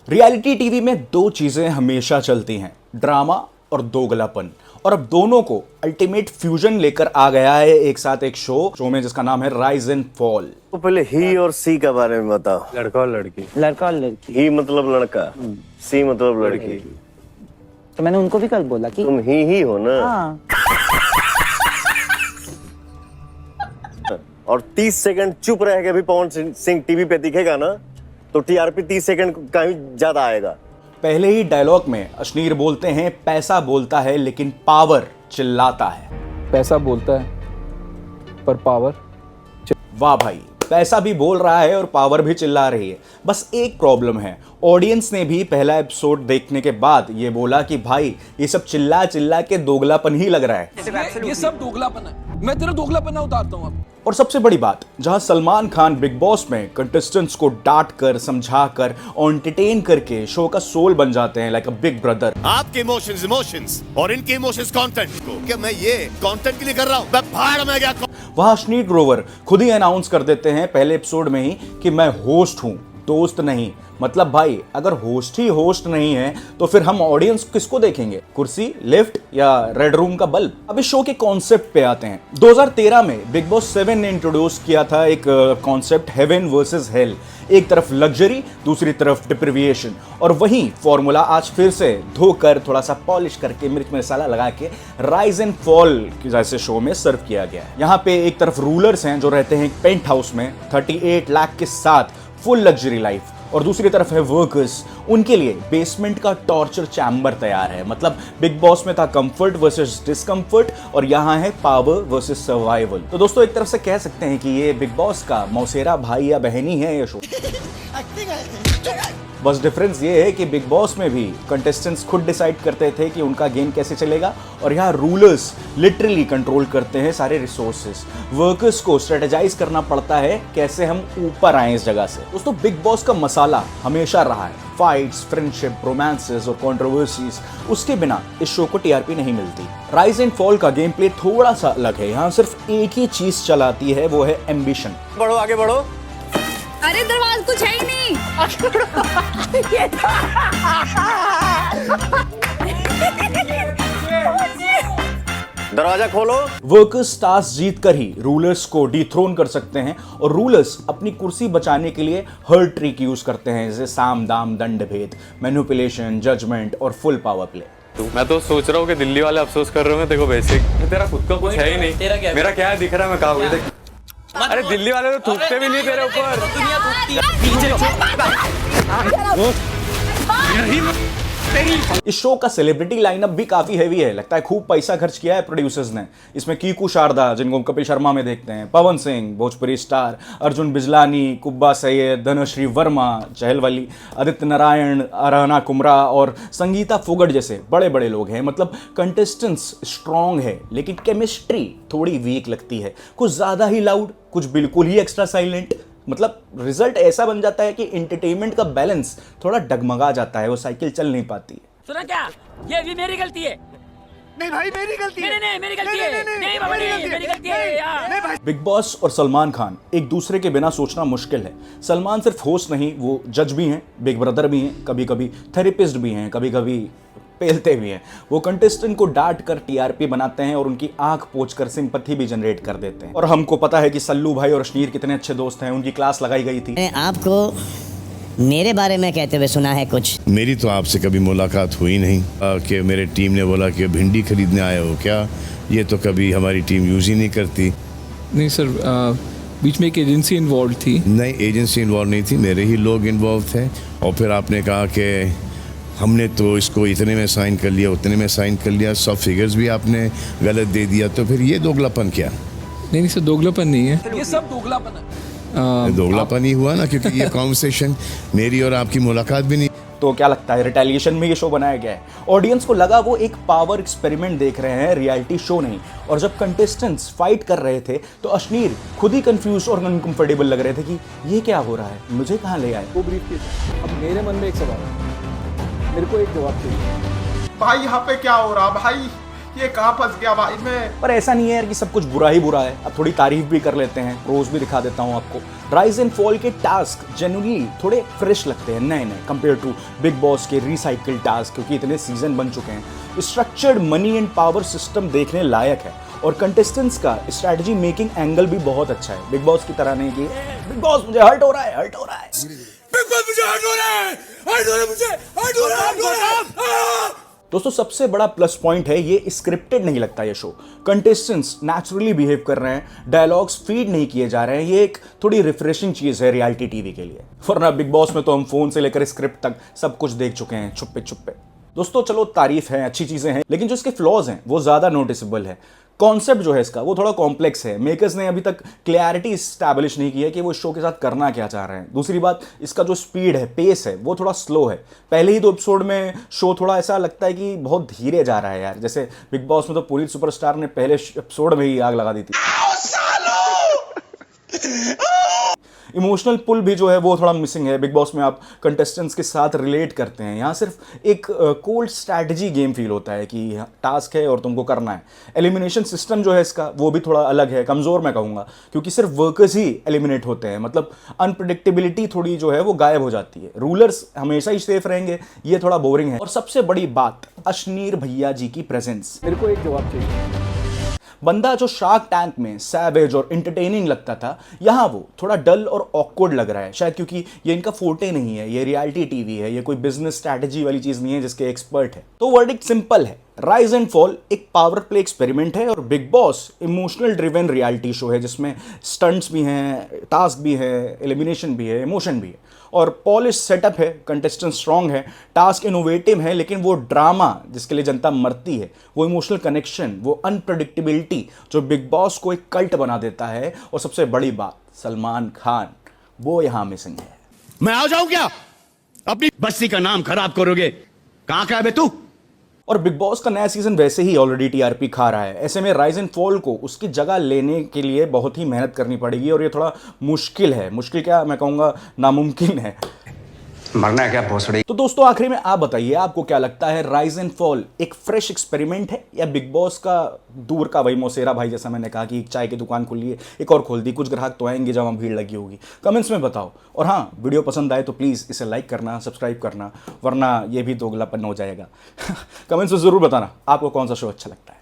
Reality TV में दो चीजें हमेशा चलती हैं, ड्रामा और दोगलापन। और अब दोनों को अल्टीमेट फ्यूजन लेकर आ गया है एक साथ एक शो में जिसका नाम है राइज एंड फॉल। तो पहले ही और सी के बारे में बताओ। लड़का और लड़की। लड़का और लड़की। ही मतलब लड़का, सी मतलब लड़की। तो मैंने उनको भी कल बोला कि तुम ही हो ना। हाँ। और 30 सेकंड चुप रह के भी पवन सिंह टीवी पे दिखेगा ना तो टीआरपी 30 सेकंड का ही ज्यादा आएगा। पहले ही डायलॉग में अश्नीर बोलते हैं, पैसा बोलता है लेकिन पावर चिल्लाता है। पैसा बोलता है पर पावर। वाह भाई, पैसा भी बोल रहा है और पावर भी चिल्ला रही है। बस एक प्रॉब्लम है, ऑडियंस ने भी पहला एपिसोड देखने के बाद ये बोला कि भाई ये सब चिल्ला चिल्ला के दोगलापन ही लग रहा है। ये सब दोगलापन है, मैं तेरा दोगलापन उतारता हूँ अब। और सबसे बड़ी बात, जहां सलमान खान बिग बॉस में कंटेस्टेंट्स को डांट कर, समझा कर और एंटरटेन करके शो का सोल बन जाते हैं लाइक अ बिग ब्रदर। आपके इमोशंस और इनके इमोशंस कंटेंट को क्या मैं ये कंटेंट के लिए कर रहा हूँ? मैं भाड़ में गया। वहां अश्नीर ग्रोवर खुद ही अनाउंस कर देते हैं पहले एपिसोड में ही कि मैं होस्ट हूं, दोस्त नहीं। मतलब भाई, अगर होस्ट ही होस्ट नहीं है तो फिर हम ऑडियंस किसको देखेंगे? कुर्सी, लिफ्ट या रेड रूम का बल्ब? अब इस शो के कॉन्सेप्ट पे आते हैं। 2013 में बिग बॉस 7 ने इंट्रोड्यूस किया था एक कॉन्सेप्ट, हेवन वर्सेस हेल। एक तरफ लग्जरी, दूसरी तरफ डिप्रिविएशन। और वही फॉर्मूला आज फिर से धोकर, थोड़ा सा पॉलिश करके, मिर्च मसाला लगा के राइज एंड फॉल जैसे शो में सर्व किया गया है। यहाँ पे एक तरफ रूलर्स हैं जो रहते हैं पेंट हाउस में 38 लाख के साथ, फुल लग्जरी लाइफ। और दूसरी तरफ है वर्कर्स, उनके लिए बेसमेंट का टॉर्चर चैम्बर तैयार है। मतलब बिग बॉस में था कंफर्ट वर्सेस डिस्कंफर्ट और यहाँ है पावर वर्सेस सर्वाइवल। तो दोस्तों, एक तरफ से कह सकते हैं कि ये बिग बॉस का मौसेरा भाई या बहनी है ये शो। बस डिफरेंस ये है कि बिग बॉस में भी कंटेस्टेंट्स खुद डिसाइड करते थे कि उनका गेम कैसे चलेगा और यहाँ रूलर्स लिटरली कंट्रोल करते हैं सारे रिसोर्सेस। वर्कर्स को स्ट्रेटेजाइज करना पड़ता है कैसे हम ऊपर आए इस जगह से। दोस्तों, बिग बॉस का मसाला हमेशा रहा है फाइट्स, फ्रेंडशिप, रोमांसेस और कंट्रोवर्सीज। उसके बिना इस शो को टीआरपी नहीं मिलती। राइज एंड फॉल का गेम प्ले थोड़ा सा अलग है। यहाँ सिर्फ एक ही चीज चलाती है, वो है एम्बिशन। बढ़ो, आगे बढ़ो। अरे दरवाजा कुछ है ही नहीं। दरवाजा खोलो। वर्कर्स टास्क जीत कर ही रूलर्स को डिथ्रोन कर सकते हैं और रूलर्स अपनी कुर्सी बचाने के लिए हर ट्रिक यूज करते हैं, जैसे साम दाम दंड भेद, मैनिपुलेशन, जजमेंट और फुल पावर प्ले। मैं तो सोच रहा हूँ कि दिल्ली वाले अफसोस कर रहे हो देखो बेसिक। तेरा खुद का कुछ है ही नहीं। तेरा क्या? मेरा क्या दिख रहा है, मैं कहा हुई देख। अरे दिल्ली वाले तो थूकते भी नहीं तेरे ऊपर। इस शो का सेलिब्रिटी लाइनअप भी काफी हैवी है। लगता है खूब पैसा खर्च किया है प्रोड्यूसर्स ने। इसमें कीकू शारदा, जिनको कपिल शर्मा में देखते हैं, पवन सिंह भोजपुरी स्टार, अर्जुन बिजलानी, कुब्बा सैयद, धनश्री वर्मा चहलवली, आदित्य नारायण, अरहना कुमरा और संगीता फोगट जैसे बड़े बड़े लोग हैं। मतलब कंटेस्टेंट्स स्ट्रॉन्ग है लेकिन केमिस्ट्री थोड़ी वीक लगती है। कुछ ज्यादा ही लाउड, कुछ बिल्कुल ही एक्स्ट्रा साइलेंट। मतलब रिजल्ट ऐसा बन जाता है कि एंटरटेनमेंट का बैलेंस थोड़ा डगमगा जाता है, वो साइकिल चल नहीं पाती है। सुना क्या? ये भी मेरी गलती है। नहीं भाई, मेरी गलती है। नहीं, मेरी गलती है। नहीं बाबा, नहीं मेरी गलती है यार। बिग बॉस और सलमान खान एक दूसरे के बिना सोचना मुश्किल है। सलमान सिर्फ होस्ट नहीं, वो जज भी हैं, बिग ब्रदर भी हैं, कभी कभी थेरेपिस्ट भी हैं, कभी कभी पेलते भी हैं। वो कंटेस्टेंट को डांट कर टीआरपी बनाते हैं और उनकी आंख पोंछ कर सिंपैथी भी जनरेट कर देते हैं। और हमको पता है कि सल्लू भाई और अश्नीर कितने अच्छे दोस्त हैं, उनकी क्लास लगाई गई थी। आपको मेरे बारे में कहते हुए सुना है कुछ? मेरी तो आपसे कभी मुलाकात हुई नहीं कि मेरे टीम ने बोला कि भिंडी खरीदने आए हो क्या? ये तो कभी हमारी टीम यूज ही नहीं करती। नहीं सर, बीच में एक एजेंसी इन्वॉल्व थी। नहीं, एजेंसी इन्वॉल्व नहीं थी, मेरे ही लोग इन्वॉल्व थे। और फिर आपने कहा कि हमने तो इसको इतने में साइन कर लिया, उतने में साइन कर लिया, सब फिगर्स भी आपने गलत दे दिया। तो फिर ये दोगलापन क्या? नहीं सर, दोगलापन नहीं है। ये सब दोगलापन है। दोगलापन ही हुआ ना, क्योंकि ये कॉन्वर्सेशन मेरी और आपकी मुलाकात भी नहीं। तो क्या लगता है, रिटेलिएशन में ये शो बनाया गया है? ऑडियंस को लगा वो एक पावर एक्सपेरिमेंट देख रहे हैं, रियलिटी शो नहीं। और जब कंटेस्टेंट्स फाइट कर रहे थे तो अश्नीर खुद ही कंफ्यूज और अनकंफर्टेबल लग रहे थे कि ये क्या हो रहा है, मुझे कहाँ ले आए। वो ब्रीफ केस। अब मेरे मन में एक सवाल है, मेरे को एक जवाब चाहिए। भाई यहाँ पे क्या हो रहा भाई? ये कहाँ फंस गया भाई मैं। पर ऐसा नहीं है यार कि सब कुछ बुरा ही बुरा है। अब थोड़ी तारीफ भी कर लेते हैं, प्रोज भी दिखा देता हूं आपको। राइज एंड फॉल के टास्क जेन्युइनली थोड़े फ्रेश लगते हैं, नए नए कंपेयर टू बिग बॉस के रिसाइकिल टास्क, क्योंकि इतने सीजन बन चुके हैं। Structured money and power system देखने लायक है और कंटेस्टेंट्स का स्ट्रैटेजी मेकिंग एंगल भी बहुत अच्छा है। बिग बॉस की तरह नहीं कि बिग बॉस मुझे हर्ट हो रहा है, हर्ट हो रहा है, बिग बॉस मुझे हर्ट हो रहा है, हर्ट हो रहा है, मुझे हर्ट हो रहा है, हर्ट हो रहा है। दोस्तों सबसे बड़ा प्लस पॉइंट है ये स्क्रिप्टेड नहीं लगता ये शो। कंटेस्टेंट्स नेचुरली बिहेव कर रहे हैं, डायलॉग्स फीड नहीं किए जा रहे हैं। ये एक थोड़ी रिफ्रेशिंग चीज है रियलिटी टीवी के लिए, वरना बिग बॉस में तो हम फोन से लेकर स्क्रिप्ट तक सब कुछ देख चुके हैं छुपे छुपे। दोस्तों चलो तारीफ है, अच्छी चीजें हैं, लेकिन जो इसके फ्लॉज हैं वो ज्यादा नोटिसेबल है। कॉन्सेप्ट जो है इसका वो थोड़ा कॉम्प्लेक्स है। मेकर्स ने अभी तक क्लैरिटी स्टैब्लिश नहीं की है कि वो शो के साथ करना क्या चाह रहे हैं। दूसरी बात, इसका जो स्पीड है, पेस है, वो थोड़ा स्लो है। पहले ही 2 एपिसोड में शो थोड़ा ऐसा लगता है कि बहुत धीरे जा रहा है यार। जैसे बिग बॉस में तो पुनीत सुपरस्टार ने पहले एपिसोड में ही आग लगा दी थी। इमोशनल पुल भी जो है वो थोड़ा मिसिंग है। बिग बॉस में आप कंटेस्टेंट्स के साथ रिलेट करते हैं, यहाँ सिर्फ एक कोल्ड स्ट्रैटेजी गेम फील होता है कि टास्क है और तुमको करना है। एलिमिनेशन सिस्टम जो है इसका वो भी थोड़ा अलग है, कमज़ोर मैं कहूँगा, क्योंकि सिर्फ वर्कर्स ही एलिमिनेट होते हैं। मतलब अनप्रिडिक्टेबिलिटी थोड़ी जो है वो गायब हो जाती है। रूलर्स हमेशा ही सेफ रहेंगे, ये थोड़ा बोरिंग है। और सबसे बड़ी बात, अश्नीर भैया जी की प्रेजेंस। मेरे को एक जवाब चाहिए। बंदा जो शार्क टैंक में सैवेज और इंटरटेनिंग लगता था, यहाँ वो थोड़ा डल और ऑकवर्ड लग रहा है। शायद क्योंकि ये इनका फोटे नहीं है, ये रियलिटी टीवी है, ये कोई बिजनेस स्ट्रैटेजी वाली चीज नहीं है जिसके एक्सपर्ट है। तो वर्डिक्ट सिंपल है, राइज एंड फॉल एक पावर प्ले एक्सपेरिमेंट है और big boss emotional driven reality show है जिसमें स्टंट्स भी हैं, टास्क भी है, एलिमिनेशन भी है, इमोशन भी है और पॉलिश सेटअप है। कंटेस्टेंट स्ट्रांग है, टास्क इनोवेटिव है, लेकिन वो ड्रामा जिसके लिए जनता मरती है, वो इमोशनल कनेक्शन, वो अनप्रेडिक्टेबिलिटी जो बिग बॉस को एक कल्ट बना देता है। और सबसे बड़ी बात, सलमान खान, वो यहां मिसिंग है। मैं आ जाऊं क्या? अपनी बस्ती का नाम खराब करोगे? कहां का है बे तू? और बिग बॉस का नया सीजन वैसे ही ऑलरेडी टीआरपी खा रहा है। ऐसे में राइज एंड फॉल को उसकी जगह लेने के लिए बहुत ही मेहनत करनी पड़ेगी और ये थोड़ा मुश्किल है। मुश्किल क्या, मैं कहूँगा नामुमकिन है। मरना है क्या भोसड़ी? तो दोस्तों आखिरी में आप बताइए, आपको क्या लगता है, राइज एंड फॉल एक फ्रेश एक्सपेरिमेंट है या बिग बॉस का दूर का वही मौसेरा भाई, जैसा मैंने कहा कि एक चाय की दुकान खुली है, एक और खोल दी, कुछ ग्राहक तो आएंगे जब वहाँ भीड़ लगी होगी। कमेंट्स में बताओ। और हाँ, वीडियो पसंद आए तो प्लीज़ इसे लाइक करना, सब्सक्राइब करना, वरना ये भी दोगलापन हो जाएगा। कमेंट्स में ज़रूर बताना आपको कौन सा शो अच्छा लगता है।